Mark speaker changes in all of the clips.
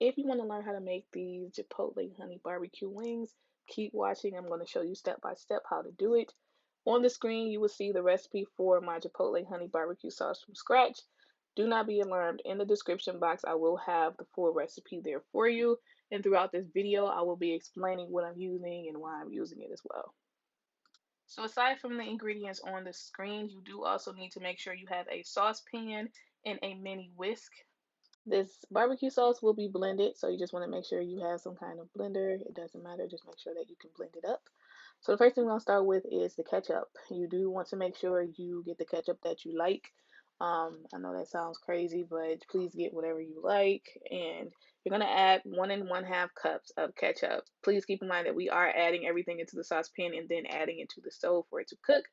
Speaker 1: If you want to learn how to make these Chipotle Honey BBQ Wings, keep watching. I'm going to show you step by step how to do it. On the screen, you will see the recipe for my Chipotle Honey BBQ Sauce from scratch. Do not be alarmed. In the description box, I will have the full recipe there for you. And throughout this video, I will be explaining what I'm using and why I'm using it as well. So aside from the ingredients on the screen, you do also need to make sure you have a saucepan and a mini whisk. This barbecue sauce will be blended, so you just want to make sure you have some kind of blender. It doesn't matter, just make sure that you can blend it up. So the first thing we're gonna start with is the ketchup. You do want to make sure you get the ketchup that you like. I know that sounds crazy, but please get whatever you like. And you're gonna add 1 1/2 cups of ketchup. Please keep in mind that we are adding everything into the saucepan and then adding it to the stove for it to cook.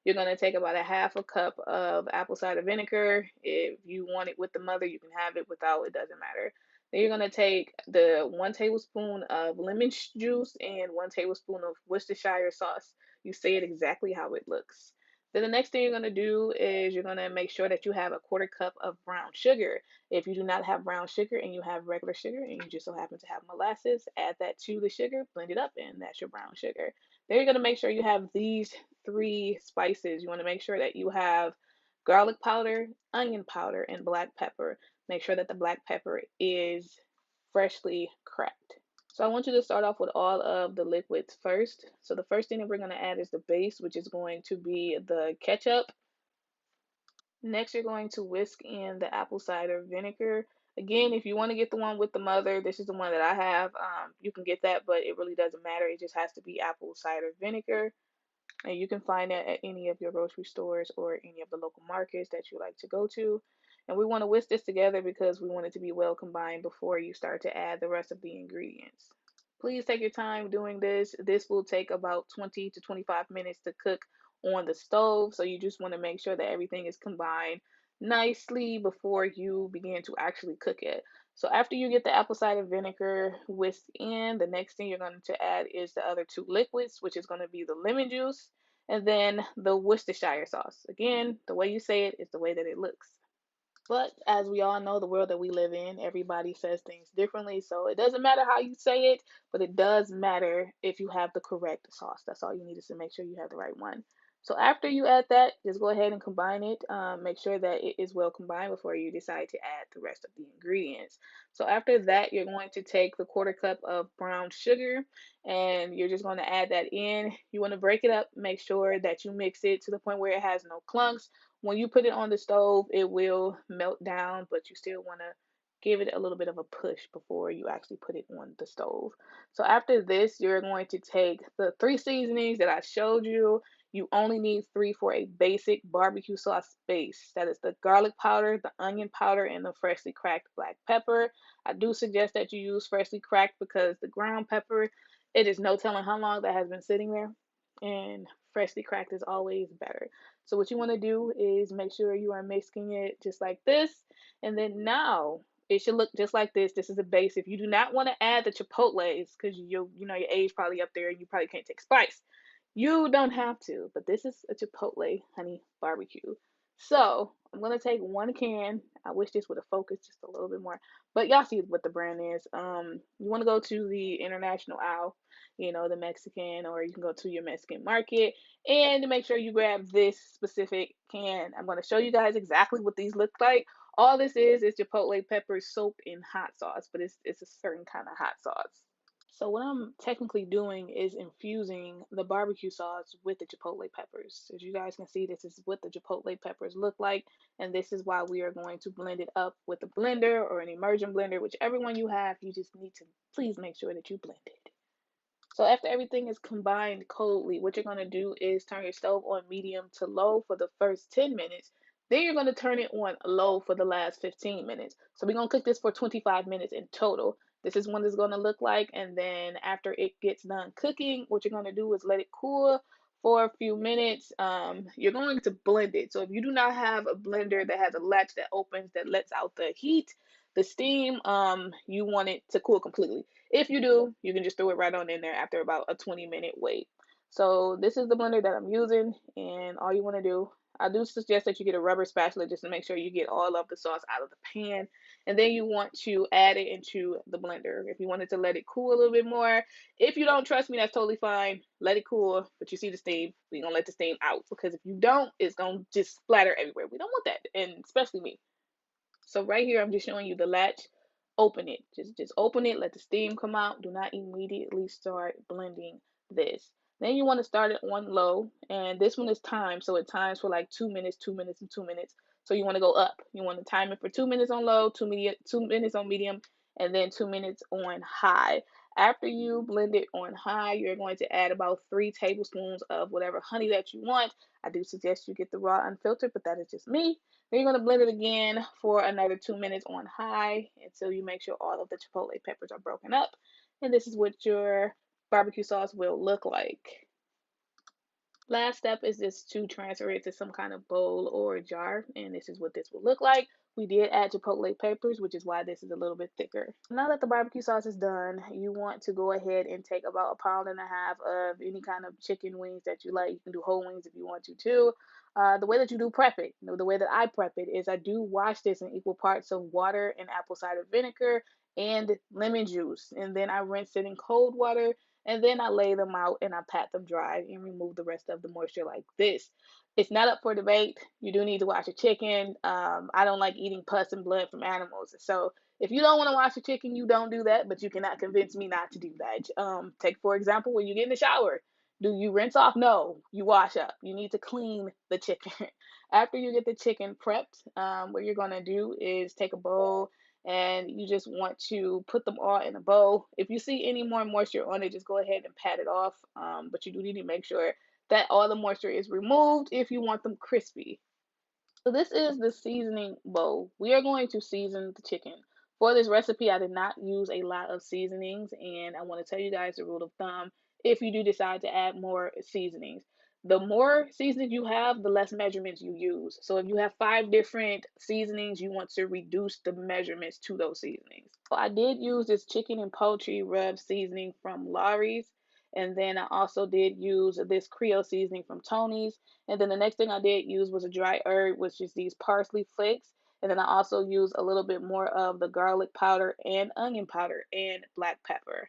Speaker 1: You're going to take about a 1/2 cup of apple cider vinegar. If you want it with the mother, you can have it without, it doesn't matter. Then you're going to take the 1 tablespoon of lemon juice and 1 tablespoon of Worcestershire sauce. You say it exactly how it looks. Then the next thing you're going to do is you're going to make sure that you have a 1/4 cup of brown sugar. If you do not have brown sugar and you have regular sugar and you just so happen to have molasses, add that to the sugar, blend it up, and that's your brown sugar. Then you're going to make sure you have these 3 spices. You want to make sure that you have garlic powder, onion powder, and black pepper. Make sure that the black pepper is freshly cracked. So I want you to start off with all of the liquids first. So the first thing that we're going to add is the base, which is going to be the ketchup. Next, you're going to whisk in the apple cider vinegar. Again, if you want to get the one with the mother, this is the one that I have. You can get that, but it really doesn't matter. It just has to be apple cider vinegar. And you can find that at any of your grocery stores or any of the local markets that you like to go to. And we want to whisk this together because we want it to be well combined before you start to add the rest of the ingredients. Please take your time doing this. This will take about 20 to 25 minutes to cook on the stove. So you just want to make sure that everything is combined nicely before you begin to actually cook it. So after you get the apple cider vinegar whisked in, the next thing you're going to add is the other 2 liquids, which is going to be the lemon juice and then the Worcestershire sauce. Again, the way you say it is the way that it looks. But as we all know, the world that we live in, everybody says things differently. So it doesn't matter how you say it, but it does matter if you have the correct sauce. That's all you need is to make sure you have the right one. So after you add that, just go ahead and combine it. Make sure that it is well combined before you decide to add the rest of the ingredients. So after that, you're going to take the 1/4 cup of brown sugar and you're just going to add that in. You want to break it up, make sure that you mix it to the point where it has no clumps. When you put it on the stove, it will melt down, but you still want to give it a little bit of a push before you actually put it on the stove. So after this, you're going to take the 3 seasonings that I showed you. You only need 3 for a basic barbecue sauce base. That is the garlic powder, the onion powder, and the freshly cracked black pepper. I do suggest that you use freshly cracked because the ground pepper, it is no telling how long that has been sitting there. And freshly cracked is always better. So what you want to do is make sure you are mixing it just like this. And then now it should look just like this. This is a base. If you do not want to add the chipotles because you know your age probably up there and you probably can't take spice, you don't have to. But this is a Chipotle honey barbecue. So I'm gonna take 1 can. I wish this would have focused just a little bit more, but y'all see what the brand is. You want to go to the international aisle, you know, the Mexican, or you can go to your Mexican market and to make sure you grab this specific can. I'm going to show you guys exactly what these look like. All this is chipotle peppers soaked in hot sauce, but it's a certain kind of hot sauce. So what I'm technically doing is infusing the barbecue sauce with the chipotle peppers. As you guys can see, this is what the chipotle peppers look like, and this is why we are going to blend it up with a blender or an immersion blender, whichever one you have. You just need to please make sure that you blend it. So after everything is combined coldly, what you're going to do is turn your stove on medium to low for the first 10 minutes. Then you're going to turn it on low for the last 15 minutes. So we're going to cook this for 25 minutes in total. This is what it's going to look like. And then after it gets done cooking, what you're going to do is let it cool for a few minutes. You're going to blend it. So if you do not have a blender that has a latch that opens that lets out the heat, the steam, you want it to cool completely. If you do, you can just throw it right on in there after about a 20-minute wait. So this is the blender that I'm using, and all you want to do, I do suggest that you get a rubber spatula just to make sure you get all of the sauce out of the pan. And then you want to add it into the blender. If you wanted to let it cool a little bit more, if you don't trust me, that's totally fine. Let it cool, but you see the steam. We're gonna let the steam out because if you don't, it's gonna just splatter everywhere. We don't want that, and especially me. So right here, I'm just showing you the latch. Open it. Just open it. Let the steam come out. Do not immediately start blending this. Then you want to start it on low, and this one is timed, so it times for like 2 minutes, 2 minutes, and 2 minutes. So you want to go up. You want to time it for 2 minutes on low, 2 minutes on medium, and then 2 minutes on high. After you blend it on high, you're going to add about 3 tablespoons of whatever honey that you want. I do suggest you get the raw unfiltered, but that is just me. Then you're going to blend it again for another 2 minutes on high until you make sure all of the chipotle peppers are broken up. And this is what your barbecue sauce will look like. Last step is just to transfer it to some kind of bowl or jar, and this is what this will look like. We did add chipotle peppers, which is why this is a little bit thicker. Now that the barbecue sauce is done, you want to go ahead and take about a pound and a half of any kind of chicken wings that you like. You can do whole wings if you want to too. The way that you do prep it, the way that I prep it is I do wash this in equal parts of water and apple cider vinegar and lemon juice, and then I rinse it in cold water, and then I lay them out and I pat them dry and remove the rest of the moisture like this. It's not up for debate. You do need to wash your chicken. I don't like eating pus and blood from animals. So if you don't want to wash your chicken, you don't do that, but you cannot convince me not to do that. Take, for example, when you get in the shower. Do you rinse off? No, you wash up. You need to clean the chicken. After you get the chicken prepped, what you're going to do is take a bowl and you just want to put them all in a bowl. If you see any more moisture on it, just go ahead and pat it off. But you do need to make sure that all the moisture is removed if you want them crispy. So this is the seasoning bowl. We are going to season the chicken. For this recipe, I did not use a lot of seasonings, and I want to tell you guys the rule of thumb if you do decide to add more seasonings. The more seasonings you have, the less measurements you use. So if you have 5 different seasonings, you want to reduce the measurements to those seasonings. So I did use this chicken and poultry rub seasoning from Lawrys, and then I also did use this Creole seasoning from Tony's. And then the next thing I did use was a dry herb, which is these parsley flakes. And then I also used a little bit more of the garlic powder and onion powder and black pepper.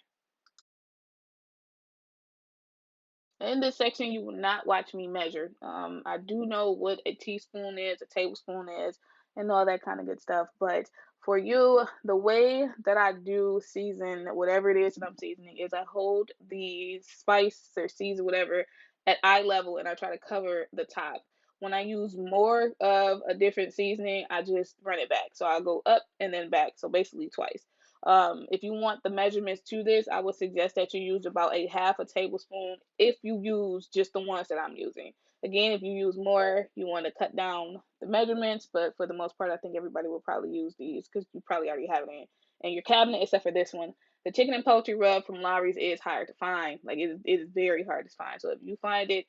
Speaker 1: In this section, you will not watch me measure. I do know what a teaspoon is, a tablespoon is, and all that kind of good stuff. But for you, the way that I do season whatever it is that I'm seasoning is I hold the spice or season whatever at eye level and I try to cover the top. When I use more of a different seasoning, I just run it back. So I'll go up and then back. So basically twice. If you want the measurements to this, I would suggest that you use about a half a tablespoon if you use just the ones that I'm using. Again, if you use more, you want to cut down the measurements, but for the most part, I think everybody will probably use these because you probably already have it in your cabinet, except for this one. The chicken and poultry rub from Lawry's is hard to find. Like it is very hard to find. So if you find it,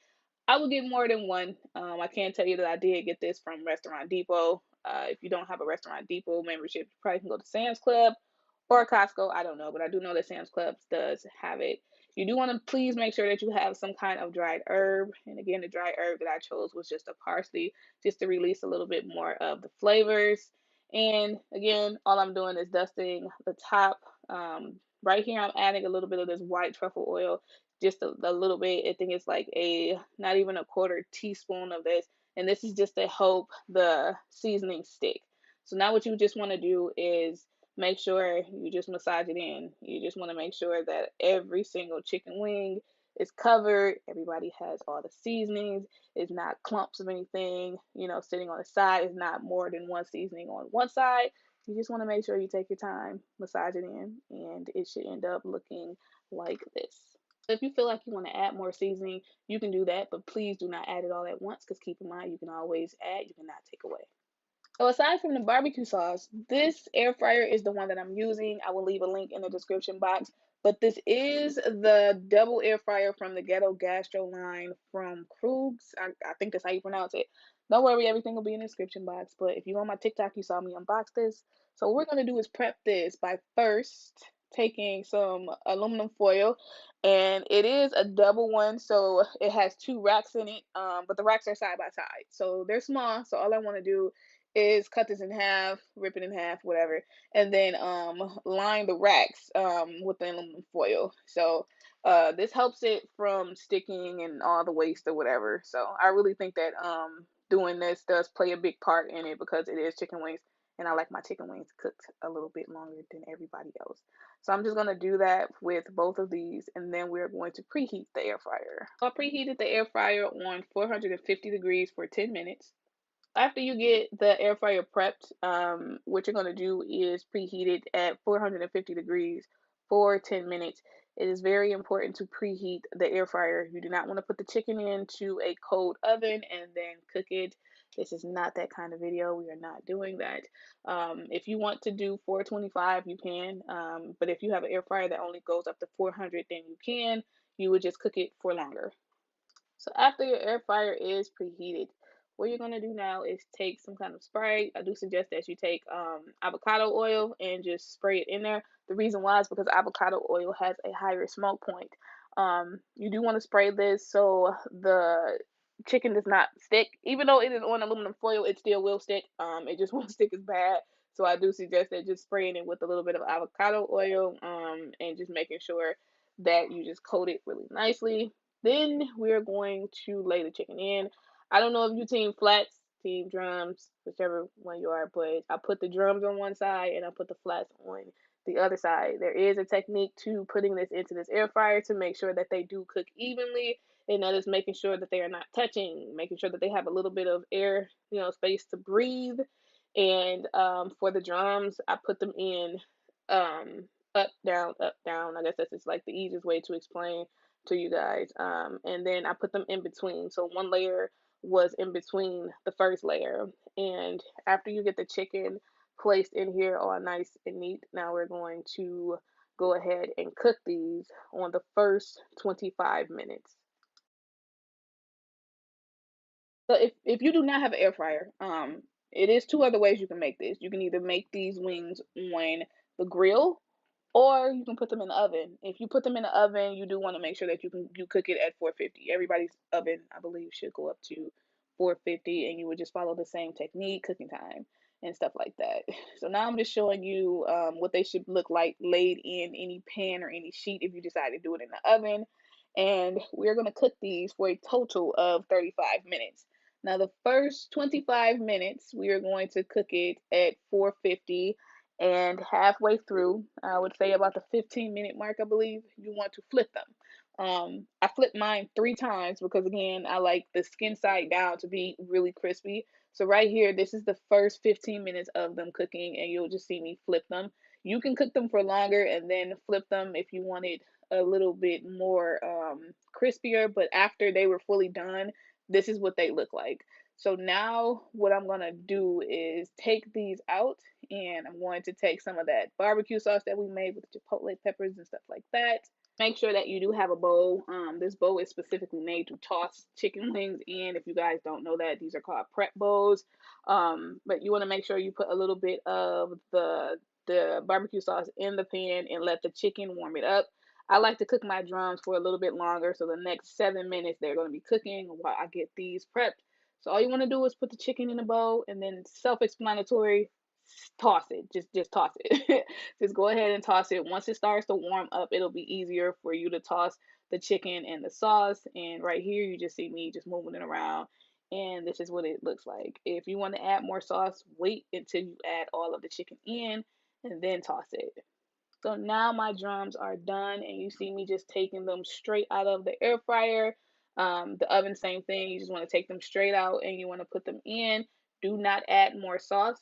Speaker 1: I will get more than one. I can tell you that I did get this from Restaurant Depot. If you don't have a Restaurant Depot membership, you probably can go to Sam's Club or Costco. I don't know, but I do know that Sam's Club does have it. You do want to please make sure that you have some kind of dried herb. And again, the dried herb that I chose was just a parsley, just to release a little bit more of the flavors. And again, all I'm doing is dusting the top. Right here, I'm adding a little bit of this white truffle oil, just a little bit. I think it's like not even a quarter teaspoon of this. And this is just to help the seasoning stick. So now what you just want to do is make sure you just massage it in. You just want to make sure that every single chicken wing is covered. Everybody has all the seasonings. It's not clumps of anything, sitting on the side. It's not more than one seasoning on one side. You just want to make sure you take your time, massage it in, and it should end up looking like this. If you feel like you want to add more seasoning, you can do that, but please do not add it all at once because keep in mind you can always add, you cannot take away. So aside from the barbecue sauce, this air fryer is the one that I'm using. I will leave a link in the description box. But this is the double air fryer from the Ghetto Gastro line from Cruxgg. I think that's how you pronounce it. Don't worry, everything will be in the description box. But if you're on my TikTok, you saw me unbox this. So what we're going to do is prep this by first taking some aluminum foil. And it is a double one, so it has 2 racks in it. But the racks are side by side. So they're small. So all I want to do is cut this in half, rip it in half, whatever, and then line the racks with the aluminum foil. So this helps it from sticking and all the waste or whatever. So I really think that doing this does play a big part in it because it is chicken wings, and I like my chicken wings cooked a little bit longer than everybody else. So I'm just gonna do that with both of these, and then we're going to preheat the air fryer. So I preheated the air fryer on 450 degrees for 10 minutes. After you get the air fryer prepped, what you're going to do is preheat it at 450 degrees for 10 minutes. It is very important to preheat the air fryer. You do not want to put the chicken into a cold oven and then cook it. This is not that kind of video. We are not doing that. If you want to do 425, you can. But if you have an air fryer that only goes up to 400, then you can. You would just cook it for longer. So after your air fryer is preheated, what you're gonna do now is take some kind of spray. I do suggest that you take avocado oil and just spray it in there. The reason why is because avocado oil has a higher smoke point. You do want to spray this so the chicken does not stick. Even though it is on aluminum foil, it still will stick. It just won't stick as bad. So I do suggest that just spraying it with a little bit of avocado oil, and just making sure that you just coat it really nicely. Then we're going to lay the chicken in. I don't know if you team flats, team drums, whichever one you are, but I put the drums on one side and I put the flats on the other side. There is a technique to putting this into this air fryer to make sure that they do cook evenly, and that is making sure that they are not touching, making sure that they have a little bit of air, space to breathe. And for the drums, I put them in up, down, up, down. I guess that's just like the easiest way to explain to you guys. And then I put them in between. So one layer was in between the first layer. And after you get the chicken placed in here all nice and neat, now we're going to go ahead and cook these on the first 25 minutes. So if you do not have an air fryer, it is two other ways you can make this. You can either make these wings on the grill, or you can put them in the oven. If you put them in the oven, you do want to make sure that you cook it at 450. Everybody's oven, I believe, should go up to 450, and you would just follow the same technique, cooking time, and stuff like that. So now I'm just showing you what they should look like laid in any pan or any sheet if you decide to do it in the oven. And we're going to cook these for a total of 35 minutes. Now, the first 25 minutes, we are going to cook it at 450, and halfway through, I would say about the 15-minute mark, I believe, you want to flip them. I flipped mine 3 times because, again, I like the skin side down to be really crispy. So right here, this is the first 15 minutes of them cooking, and you'll just see me flip them. You can cook them for longer and then flip them if you wanted a little bit more crispier, but after they were fully done, this is what they look like. So now what I'm gonna do is take these out, and I'm going to take some of that barbecue sauce that we made with chipotle peppers and stuff like that. Make sure that you do have a bowl. This bowl is specifically made to toss chicken wings in. If you guys don't know that, these are called prep bowls. But you want to make sure you put a little bit of the barbecue sauce in the pan and let the chicken warm it up. I like to cook my drums for a little bit longer, so the next 7 minutes they're going to be cooking while I get these prepped. So all you want to do is put the chicken in a bowl, and then it's self-explanatory. Toss it. Just toss it. Just go ahead and toss it. Once it starts to warm up, it'll be easier for you to toss the chicken and the sauce. And right here, you just see me just moving it around. And this is what it looks like. If you want to add more sauce, wait until you add all of the chicken in and then toss it. So now my drums are done, and you see me just taking them straight out of the air fryer. The oven, same thing. You just want to take them straight out and you want to put them in. Do not add more sauce.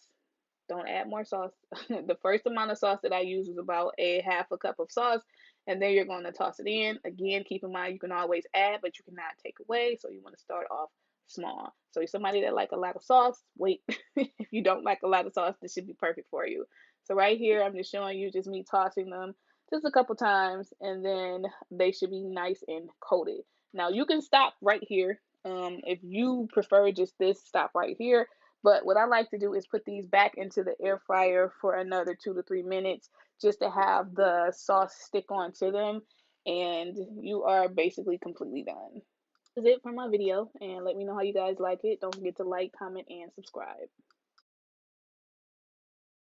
Speaker 1: Don't add more sauce. The first amount of sauce that I use was about a half a cup of sauce, and then you're going to toss it in. Again, keep in mind you can always add, but you cannot take away. So you want to start off small. So you're somebody that like a lot of sauce, wait. If you don't like a lot of sauce, this should be perfect for you. So right here, I'm just showing you just me tossing them just a couple times, and then they should be nice and coated. Now you can stop right here. If you prefer just this, stop right here. But what I like to do is put these back into the air fryer for another 2 to 3 minutes just to have the sauce stick onto them, and you are basically completely done. That's it for my video, and let me know how you guys like it. Don't forget to like, comment, and subscribe.